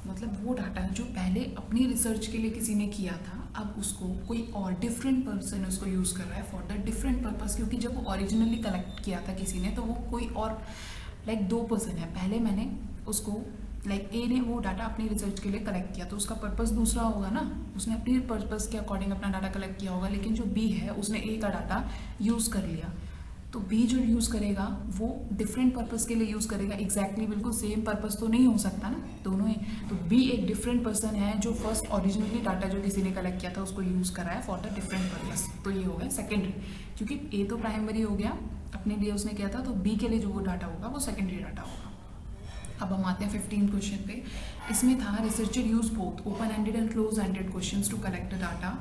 मतलब वो डाटा जो पहले अपनी रिसर्च के लिए किसी ने किया था, अब उसको कोई और डिफरेंट पर्सन उसको यूज़ कर रहा है फॉर द डिफरेंट पर्पस। क्योंकि जब वो ओरिजिनली कलेक्ट किया था किसी ने, तो वो कोई और, लाइक 2 पर्सन है, पहले मैंने उसको, लाइक ए ने वो डाटा अपनी रिसर्च के लिए कलेक्ट किया, तो उसका पर्पस दूसरा होगा ना, उसने अपनी पर्पस के अकॉर्डिंग अपना डाटा कलेक्ट किया होगा। लेकिन जो बी है उसने ए का डाटा यूज़ कर लिया, तो बी जो यूज़ करेगा वो डिफरेंट पर्पस के लिए यूज़ करेगा। एग्जैक्टली बिल्कुल सेम पर्पस तो नहीं हो सकता ना दोनों ही। तो बी एक डिफरेंट पर्सन है जो फर्स्ट ओरिजिनली डाटा जो किसी ने कलेक्ट किया था उसको यूज़ करा है फॉर द डिफरेंट पर्पस, तो ये हो गया सेकेंडरी। क्योंकि ए तो प्राइमरी हो गया, अपने लिए उसने किया था, तो बी के लिए जो वो डाटा होगा वो सेकेंडरी डाटा होगा। अब हम आते हैं 15 क्वेश्चन पे। इसमें था researcher use both open ended and close ended questions to collect the data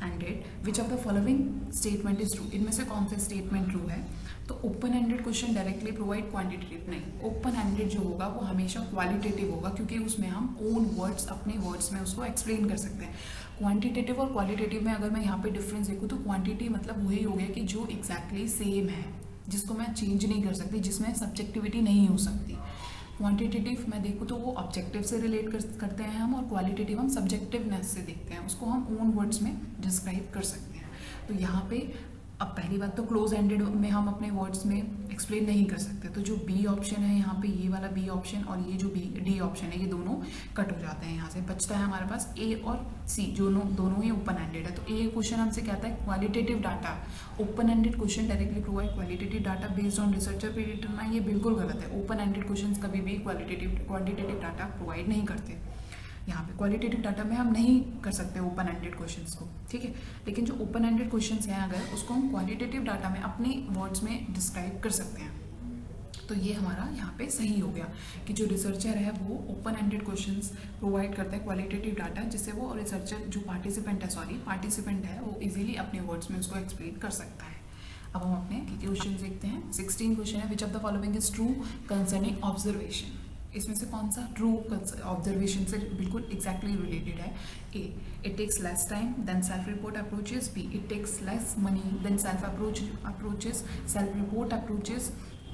ended, which of the following statement is true. इनमें से कौन सा स्टेटमेंट ट्रू है। तो open ended question directly provide quantitative नहीं, ओपन एंडेड जो होगा वो हमेशा क्वालिटेटिव होगा, क्योंकि उसमें हम ओन वर्ड्स अपने वर्ड्स में उसको एक्सप्लेन कर सकते हैं। क्वांटिटेटिव और क्वालिटेटिव में अगर मैं यहाँ पे डिफरेंस देखूँ तो क्वांटिटी मतलब वही हो गया कि जो एग्जैक्टली सेम है, जिसको मैं चेंज नहीं कर सकती, जिसमें सब्जेक्टिविटी नहीं हो सकती। क्वांटिटेटिव मैं देखूँ तो वो ऑब्जेक्टिव से रिलेट करते हैं हम, और क्वालिटेटिव हम सब्जेक्टिवनेस से देखते हैं, उसको हम ओन वर्ड्स में डिस्क्राइब कर सकते हैं। तो यहाँ पे अब पहली बात तो क्लोज एंडेड में हम अपने वर्ड्स में एक्सप्लेन नहीं कर सकते, तो जो बी ऑप्शन है यहाँ पे, ये वाला बी ऑप्शन और ये जो डी ऑप्शन है, ये दोनों कट हो जाते हैं। यहाँ से बचता है हमारे पास ए और सी, जो दोनों ही ओपन एंडेड है। तो ए क्वेश्चन हमसे कहता है qualitative data, open ended question directly provide qualitative data based on researcher predetermine, ये बिल्कुल गलत है। ओपन एंडेड क्वेश्चन कभी भी क्वांटिटेटिव डाटा प्रोवाइड नहीं करते। यहाँ पे क्वालिटेटिव डाटा में हम नहीं कर सकते ओपन एंडेड क्वेश्चंस को, ठीक है। लेकिन जो ओपन एंडेड क्वेश्चंस हैं अगर उसको हम क्वालिटेटिव डाटा में अपने वर्ड्स में डिस्क्राइब कर सकते हैं, तो ये हमारा यहाँ पे सही हो गया कि जो रिसर्चर है वो ओपन एंडेड क्वेश्चंस प्रोवाइड करता है क्वालिटेटिव डाटा, जिससे वो रिसर्चर जो पार्टिसिपेंट है वो इजीली अपने वर्ड्स में उसको एक्सप्लेन कर सकता है। अब हम अपने क्वेश्चन देखते हैं। 16 क्वेश्चन है, विच of the following is true concerning observation. इसमें से कौन सा ट्रू ऑब्जर्वेशन से बिल्कुल एग्जैक्टली रिलेटेड है? A, it takes less time than self report approaches. B, it takes less money than self approaches self report approaches.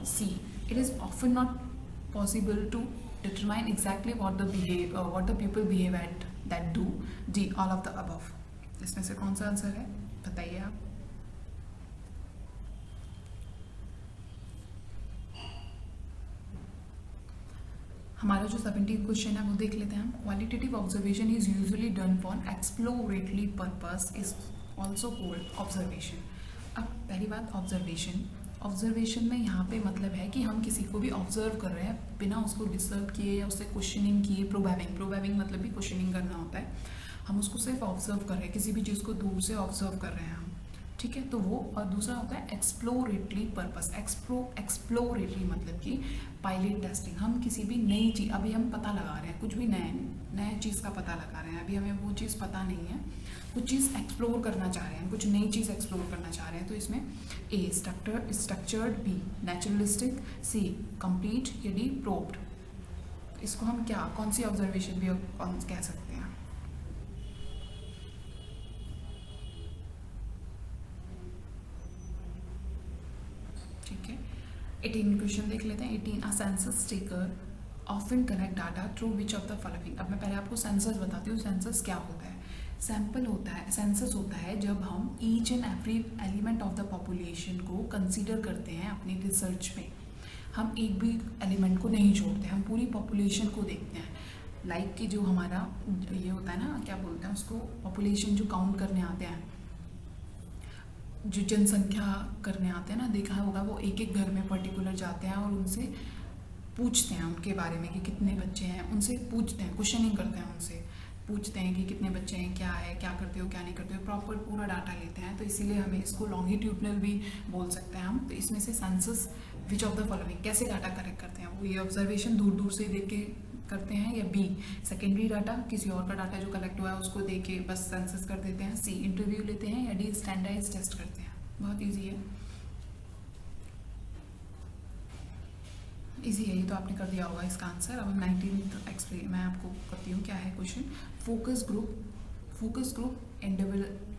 C, it is often not possible to determine exactly what the people behave at that do. D, all of the above. इसमें से कौन सा आंसर है, बताइए आप. हमारा जो 17th क्वेश्चन है वो देख लेते हैं हम. Qualitative observation is usually done for exploratory purpose is also called observation. अब पहली बात, ऑब्जर्वेशन में यहाँ पे मतलब है कि हम किसी को भी ऑब्जर्व कर रहे हैं बिना उसको डिस्टर्ब किए या उससे क्वेश्चनिंग किए. प्रोबैबिंग मतलब भी क्वेश्चनिंग करना होता है. हम उसको सिर्फ ऑब्जर्व कर रहे हैं, किसी भी चीज़ को दूर से ऑब्जर्व कर रहे हैं हम, ठीक है. तो वो, और दूसरा होता है एक्सप्लोरेटरी पर्पस. एक्सप्लोरेटरी मतलब कि पायलट टेस्टिंग. हम किसी भी नई चीज़, अभी हम पता लगा रहे हैं, कुछ भी नए चीज़ का पता लगा रहे हैं, अभी हमें वो चीज़ पता नहीं है, कुछ चीज़ एक्सप्लोर करना चाह रहे हैं, कुछ नई चीज़ एक्सप्लोर करना चाह रहे हैं. तो इसमें A structured, B naturalistic, C complete, या डी प्रोब्ड. इसको हम क्या, कौन सी ऑब्जर्वेशन भी कह सकते हैं? ठीक है, 18 क्वेश्चन देख लेते हैं. 18, a census taker often collect data through which of the following. अब मैं पहले आपको सेंसस बताती हूँ. सेंसस क्या होता है? सैंपल होता है, सेंसस होता है जब हम each and every element of the population को कंसीडर करते हैं अपनी रिसर्च में. हम एक भी एलिमेंट को नहीं छोड़ते, हम पूरी पॉपुलेशन को देखते हैं. लाइक कि जो हमारा ये होता है ना, क्या बोलते हैं उसको, पॉपुलेशन जो काउंट करने आते हैं, जो जनसंख्या करने आते हैं ना, देखा होगा वो एक एक घर में पर्टिकुलर जाते हैं और उनसे पूछते हैं उनके बारे में कि कितने बच्चे हैं. उनसे पूछते हैं, क्वेश्चनिंग करते हैं, उनसे पूछते हैं कि कितने बच्चे हैं, क्या है, क्या करते हो, क्या नहीं करते हो, प्रॉपर पूरा डाटा लेते हैं. तो इसीलिए हमें इसको लॉन्गिट्यूडनल भी बोल सकते हैं हम. तो इसमें से census which of the following कैसे डाटा कलेक्ट करते हैं? वो ये ऑब्जर्वेशन दूर दूर से देख के करते हैं, या बी सेकेंडरी डाटा, किसी और का डाटा जो कलेक्ट हुआ है उसको देख के बस सेंसस कर देते हैं, सी इंटरव्यू लेते हैं, या डी स्टैंडर्डाइज टेस्ट करते हैं. बहुत ईजी है, इजी है ये तो, आपने कर दिया होगा इसका आंसर. अब हम 19th एक्सप्लेन, मैं आपको करती हूँ क्या है question. Focus group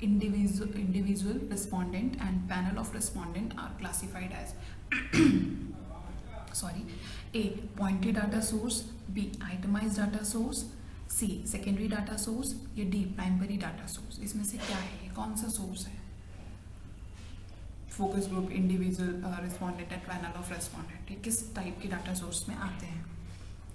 individual respondent and panel of respondent are classified as sorry, A pointed data source, B itemized data source, C secondary data source, या D primary data source. इसमें से क्या है, कौन सा सोर्स है? Focus group, individual respondent and panel of respondent, ये किस टाइप के डाटा सोर्स में आते हैं?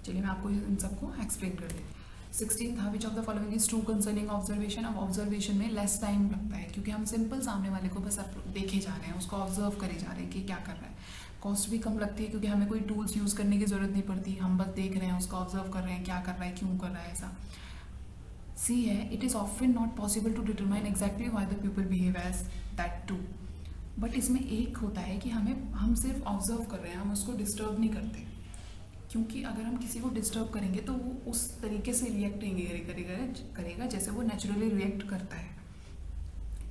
चलिए मैं आपको इन सबको एक्सप्लेन कर देती हूँ. 16 था, which of the following is true concerning observation. अब ऑब्जर्वेशन में लेस टाइम लगता है क्योंकि हम सिंपल सामने वाले को बस देखे जा रहे हैं, उसको ऑब्जर्व करे जा रहे हैं कि क्या कर रहा है. कॉस्ट भी कम लगती है क्योंकि हमें कोई टूल्स यूज़ करने की ज़रूरत नहीं पड़ती, हम बस देख रहे हैं, उसको ऑब्जर्व कर रहे हैं, क्या कर रहा है, क्यों कर रहा है. ऐसा सी है, it is often not possible to determine exactly why the people behave as that to. But इसमें एक होता है कि हम सिर्फ ऑब्जर्व कर रहे हैं, हम उसको डिस्टर्ब नहीं करते, क्योंकि अगर हम किसी को डिस्टर्ब करेंगे तो वो उस तरीके से रिएक्ट नहीं करेगा जैसे वो नेचुरली रिएक्ट करता है.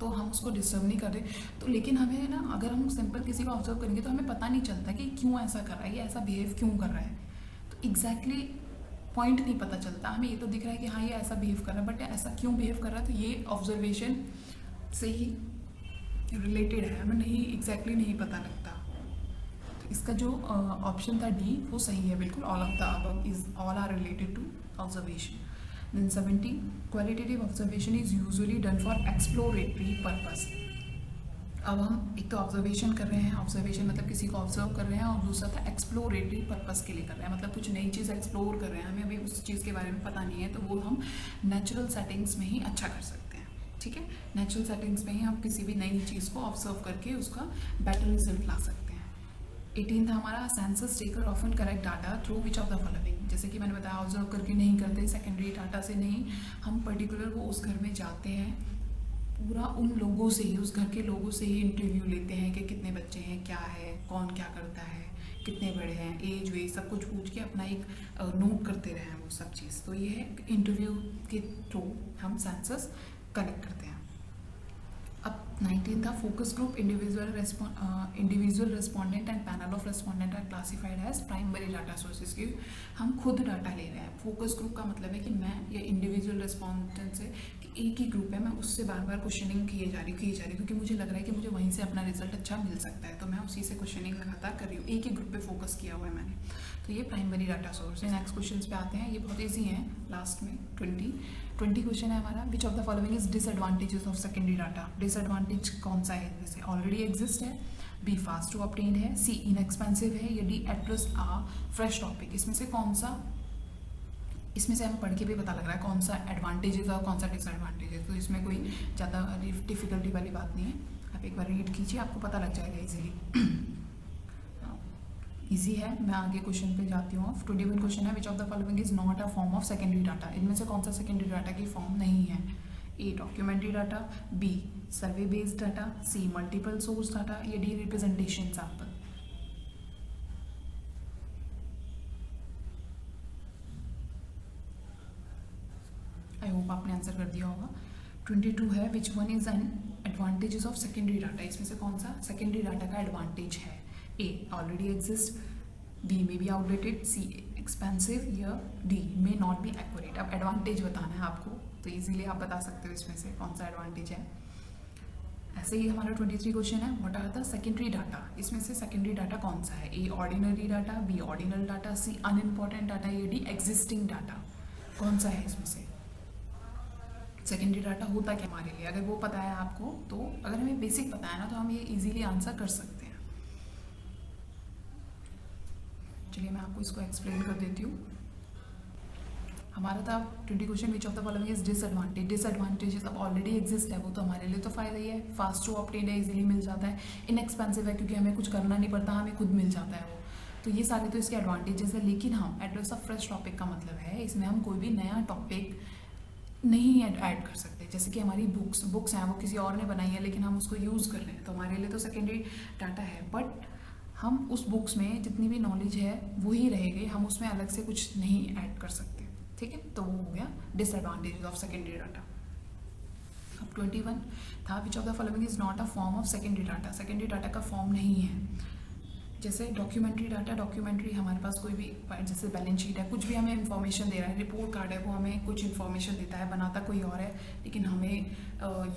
तो हम उसको डिस्टर्ब नहीं कर रहे. तो लेकिन हमें ना, अगर हम सिंपल किसी को ऑब्जर्व करेंगे तो हमें पता नहीं चलता कि क्यों ऐसा कर रहा है, ये ऐसा बिहेव क्यों कर रहा है. तो एग्जैक्टली पॉइंट नहीं पता चलता. हमें ये तो दिख रहा है कि हाँ ये ऐसा बिहेव कर रहा है, बट ऐसा क्यों बिहेव कर रहा है, तो ये ऑब्जर्वेशन से ही रिलेटेड है, हमें एग्जैक्टली नहीं पता लगता. तो इसका जो ऑप्शन था डी वो सही है बिल्कुल. All of the above is all are related to observation. Then 17, qualitative observation is usually done for exploratory purpose. अब हम एक तो ऑब्जर्वेशन कर रहे हैं, ऑब्जर्वेशन मतलब किसी को ऑब्जर्व कर रहे हैं, और दूसरा था एक्सप्लोरेटरी पर्पस के लिए कर रहे हैं, मतलब कुछ नई चीज़ एक्सप्लोर कर रहे हैं, हमें अभी उस चीज़ के बारे में पता नहीं है, तो वो हम नेचुरल सेटिंग्स में ही अच्छा कर सकते हैं. ठीक है, नेचुरल सेटिंग्स में ही हम किसी भी नई चीज़ को ऑब्जर्व करके उसका बेटर रिजल्ट ला सकते हैं. 18 था हमारा, census taker often collect data through which of the following. जैसे कि मैंने बताया, ऑब्जर्व करके नहीं करते, सेकेंडरी डाटा से नहीं, हम पर्टिकुलर वो उस घर में जाते हैं, पूरा उन लोगों से ही, उस घर के लोगों से ही इंटरव्यू लेते हैं कि कितने बच्चे हैं, क्या है, कौन क्या करता है, कितने बड़े हैं, एज वे सब कुछ पूछ के अपना एक नोट करते रहे हैं वो सब चीज़. तो ये है इंटरव्यू के थ्रू हम सेंसस कलेक्ट करते हैं. अब 19 था focus group, individual respondent and panel of respondent are classified as primary data sources की हम खुद डाटा ले रहे हैं। फोकस ग्रुप का मतलब है कि मैं या इंडिविजुअल रेस्पोंडेंट से कि एक ही ग्रुप है, मैं उससे बार बार क्वेश्चनिंग किए जा रही क्योंकि मुझे लग रहा है कि मुझे वहीं से अपना रिजल्ट अच्छा मिल सकता है, तो मैं उसी से क्वेश्चनिंग लगातार कर रही हूँ, एक ही ग्रुप पे फोकस किया हुआ है मैंने, तो ये प्राइमरी डाटा सोर्स है। नेक्स्ट क्वेश्चन पे आते हैं, ये बहुत ईजी है, लास्ट में 20 क्वेश्चन है हमारा। विच of the following is disadvantages of secondary data. Disadvantage कौन सा है, जैसे ऑलरेडी एग्जिस्ट है, बी फास्ट टू ऑब्टेन है, सी इनएक्सपेंसिव है, या डी एड्रेस आ फ्रेश टॉपिक। इसमें से कौन सा, इसमें से हमें पढ़ के भी पता लग रहा है कौन सा एडवांटेजेस और कौन सा डिसएडवांटेजेस, तो इसमें कोई ज़्यादा डिफिकल्टी वाली बात नहीं है, आप एक बार रीड कीजिए, आपको पता लग जाएगा इजीली। इजी है, मैं आगे क्वेश्चन पे जाती हूँ। 21 क्वेश्चन है, विच of the following is not a form of secondary data. इनमें से कौन सा सेकेंडरी डाटा की फॉर्म नहीं है। A documentary data, B survey based data, C multiple source data, या D representation sample. I hope आपने आंसर कर दिया होगा। 22 है, which one is an advantages of secondary data. इसमें से कौन सा सेकेंडरी डाटा का एडवांटेज है। A already exist, B may be outdated, C expensive, या D may not be accurate. अब एडवांटेज बताना है आपको, तो इजीली आप बता सकते हो इसमें से कौन सा एडवांटेज है। ऐसे ही हमारा 23 क्वेश्चन है, what are the secondary data. इसमें से सेकेंडरी डाटा कौन सा है। A ordinary data, B ordinal data, C unimportant data, या डी एग्जिस्टिंग डाटा। कौन सा है इसमें से सेकेंडरी डाटा होता क्या हमारे लिए। अगर वो पता है आपको, तो अगर हमें बेसिक पता है ना, तो हम ये इजीली आंसर कर सकते हैं। चलिए मैं आपको इसको एक्सप्लेन कर देती हूँ। हमारा था 20 question, which of the following is disadvantage. Disadvantages अब ऑलरेडी एग्जिस्ट है, वो तो हमारे लिए तो फायदा ही है, फास्ट टू ऑब्टेन है, इजीली मिल जाता है, इनएक्सपेंसिव है क्योंकि हमें कुछ करना नहीं पड़ता, हमें खुद मिल जाता है वो, तो ये सारे तो इसके एडवांटेजेस है। लेकिन हम एड्रेस ऑफ फ्रेश टॉपिक का मतलब है, इसमें हम कोई भी नया टॉपिक नहीं ऐड कर सकते। जैसे कि हमारी बुक्स हैं, वो किसी और ने बनाई है, लेकिन हम उसको यूज़ कर रहे हैं, तो हमारे लिए तो सेकेंडरी डाटा है। बट हम उस बुक्स में जितनी भी नॉलेज है वही रहेगी, हम उसमें अलग से कुछ नहीं ऐड कर सकते, ठीक है। तो वो हो गया डिसएडवांटेज ऑफ सेकेंडरी डाटा। अब 21 था, which of the following is not a form of secondary data. Secondary data का फॉर्म नहीं है। जैसे डॉक्यूमेंट्री डाटा, डॉक्यूमेंट्री हमारे पास कोई भी, जैसे बैलेंस शीट है, कुछ भी हमें इन्फॉर्मेशन दे रहा है, रिपोर्ट कार्ड है, वो हमें कुछ इन्फॉर्मेशन देता है, बनाता कोई और है, लेकिन हमें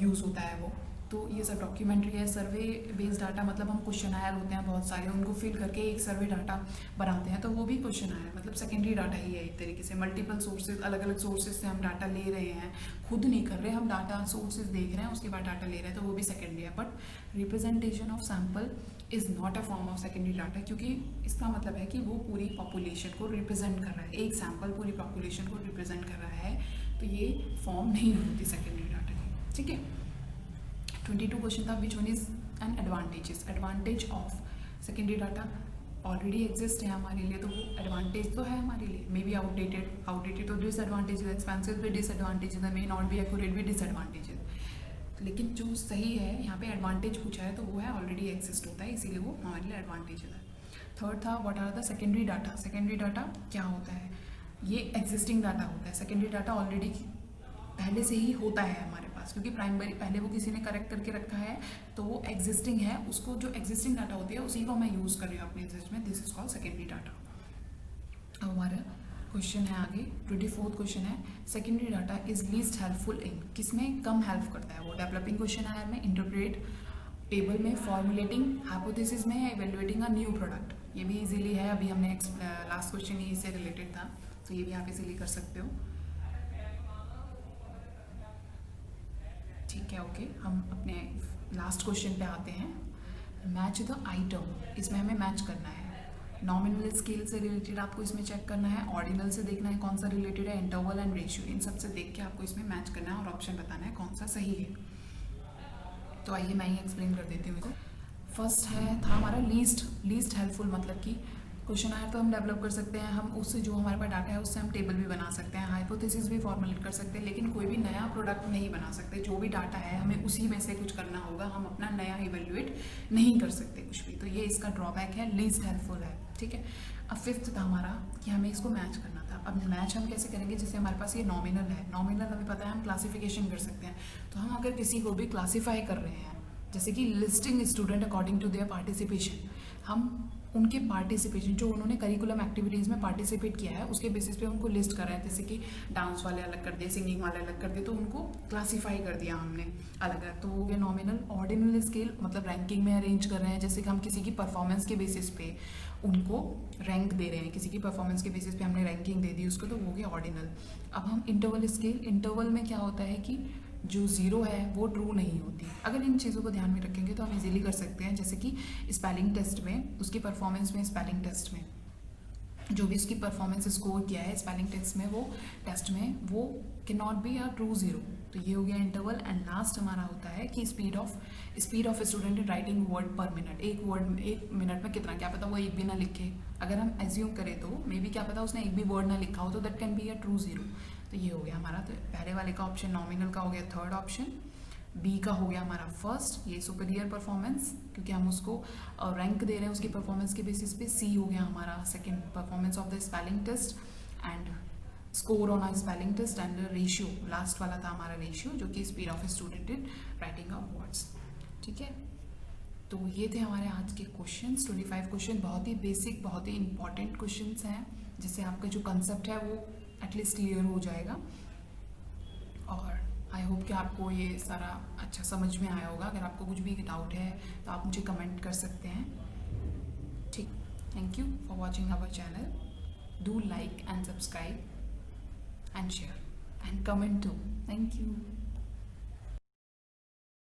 यूज़ होता है वो, तो ये सब डॉक्यूमेंट्री है। सर्वे बेस्ड डाटा मतलब हम क्वेश्चनायर होते हैं बहुत सारे, उनको फिल करके एक सर्वे डाटा बनाते हैं, तो वो भी क्वेश्चनायर है, मतलब सेकेंडरी डाटा ही है एक तरीके से। मल्टीपल सोर्सेज, अलग अलग सोर्सेज से हम डाटा ले रहे हैं, खुद नहीं कर रहे, हम डाटा सोर्सेज देख रहे हैं, उसके बाद डाटा ले रहे हैं, तो वो भी सेकेंडरी है। But representation of sample is not a form of secondary data, क्योंकि इसका मतलब है कि वो पूरी पॉपुलेशन को रिप्रेजेंट कर रहा है, एक सैम्पल पूरी पॉपुलेशन को रिप्रेजेंट कर रहा है, तो ये फॉर्म नहीं होती सेकेंडरी डाटा की, ठीक है। 22 क्वेश्चन था, विच one is an advantages. Advantage of secondary data already exist है हमारे लिए, तो वो एडवांटेज तो है हमारे लिए, मे बी आउटडेटेड तो डिसएडवांटेज, एक्सपेंसिव भी डिसएडवांटेज है, मे नॉट बी एक्यूरेट भी डिसएडवांटेज। लेकिन जो सही है यहाँ पे एडवांटेज पूछा है, तो वो है ऑलरेडी एग्जिस्ट होता है, इसीलिए वो हमारे लिए एडवांटेज है। थर्ड था, what are the secondary data. Secondary data क्या होता है, ये एग्जिस्टिंग डाटा होता है। सेकेंडरी डाटा ऑलरेडी पहले से ही होता है हमारे पास, क्योंकि प्राइमरी पहले वो किसी ने करेक्ट करके रखा है, तो वो एग्जिस्टिंग है, उसको जो एग्जिस्टिंग डाटा होती है उसी को मैं यूज़ कर रही हूँ अपने रिसर्च में, this is called secondary data. अब हमारा क्वेश्चन है आगे 24th क्वेश्चन है, secondary data is least helpful in, किसमें कम हेल्प करता है वो। डेवलपिंग क्वेश्चन आयर में, इंटरप्रेट टेबल में, फॉर्मुलेटिंग हाइपोथेसिस में, इवेल्युएटिंग अ न्यू प्रोडक्ट। ये भी इजीली है, अभी हमने लास्ट क्वेश्चन ही इससे रिलेटेड था, तो ये भी आप इजीली कर सकते हो, ठीक है। ओके, हम अपने लास्ट क्वेश्चन पे आते हैं, मैच द आइटम। इसमें हमें मैच करना है, नॉमिनल स्केल से रिलेटेड आपको इसमें चेक करना है, ऑर्डिनल से देखना है कौन सा रिलेटेड है, इंटरवल एंड रेशियो, इन सब से देख के आपको इसमें मैच करना है और ऑप्शन बताना है कौन सा सही है। तो आइए मैं ही एक्सप्लेन कर देती हूँ। फर्स्ट है था हमारा लीस्ट हेल्पफुल, मतलब कि क्वेश्चन आया तो हम डेवलप कर सकते हैं, हम उससे जो हमारे पास डाटा है उससे हम टेबल भी बना सकते हैं, हाइपोथेसिस भी फॉर्मुलेट कर सकते हैं, लेकिन कोई भी नया प्रोडक्ट नहीं बना सकते। जो भी डाटा है हमें उसी में से कुछ करना होगा, हम अपना नया इवेल्युएट नहीं कर सकते कुछ भी, तो ये इसका ड्रॉबैक है, लीस्ट हेल्पफुल है, ठीक है। अब फिफ्थ था हमारा कि हमें इसको मैच करना था। अब मैच हम कैसे करेंगे, जैसे हमारे पास ये नॉमिनल है, नॉमिनल हमें पता है हम क्लासिफिकेशन कर सकते हैं, तो हम अगर किसी को भी क्लासीफाई कर रहे हैं जैसे कि listing student according to their participation, हम उनके पार्टिसिपेशन जो उन्होंने करिकुलम एक्टिविटीज़ में पार्टिसिपेट किया है उसके बेसिस पे उनको लिस्ट कर रहे हैं। जैसे कि डांस वाले अलग कर दिए, सिंगिंग वाले अलग कर दिए, तो उनको क्लासीफाई कर दिया हमने अलग अलग। तो हो गया नॉमिनल। ऑर्डिनल स्केल मतलब रैंकिंग में अरेंज कर रहे हैं, जैसे कि हम किसी की परफॉर्मेंस के बेसिस पे उनको रैंक दे रहे हैं, किसी की परफॉर्मेंस के बेसिस पे हमने रैंकिंग दे दी उसको, तो वो हो गया ऑर्डिनल। अब हम इंटरवल स्केल, इंटरवल में क्या होता है कि जो ज़ीरो है वो ट्रू नहीं होती। अगर इन चीज़ों को ध्यान में रखेंगे तो हम इजीली कर सकते हैं। जैसे कि स्पेलिंग टेस्ट में, उसकी परफॉर्मेंस में, स्पेलिंग टेस्ट में जो भी उसकी परफॉर्मेंस स्कोर किया है स्पेलिंग टेस्ट में, वो टेस्ट में वो can not be a true zero. तो ये हो गया इंटरवल। एंड लास्ट हमारा होता है कि speed of student in writing word पर मिनट। एक वर्ड एक मिनट में कितना, क्या पता वो एक भी ना लिखे। अगर हम एज्यूम करें तो मे बी क्या पता उसने एक भी वर्ड ना लिखा हो, तो that can be a true zero. तो ये हो गया हमारा। तो पहले वाले का ऑप्शन नॉमिनल का हो गया थर्ड ऑप्शन, बी का हो गया हमारा फर्स्ट, ये सुपीरियर परफॉर्मेंस क्योंकि हम उसको रैंक दे रहे हैं उसकी परफॉर्मेंस के बेसिस पे। सी हो गया हमारा second, performance of the spelling test and score on a spelling test. And ratio last वाला था हमारा रेशियो, जो कि speed of student in writing of words. ठीक है, तो ये थे हमारे आज के क्वेश्चंस। 25 क्वेश्चन बहुत ही बेसिक, बहुत ही इंपॉर्टेंट क्वेश्चंस हैं, जिससे आपका जो कंसेप्ट है वो एटलीस्ट क्लियर हो जाएगा। और आई होप कि आपको ये सारा अच्छा समझ में आया होगा। अगर आपको कुछ भी डाउट है तो आप मुझे कमेंट कर सकते हैं। ठीक, thank you for watching our channel. Do like and subscribe and share and comment too. Thank you.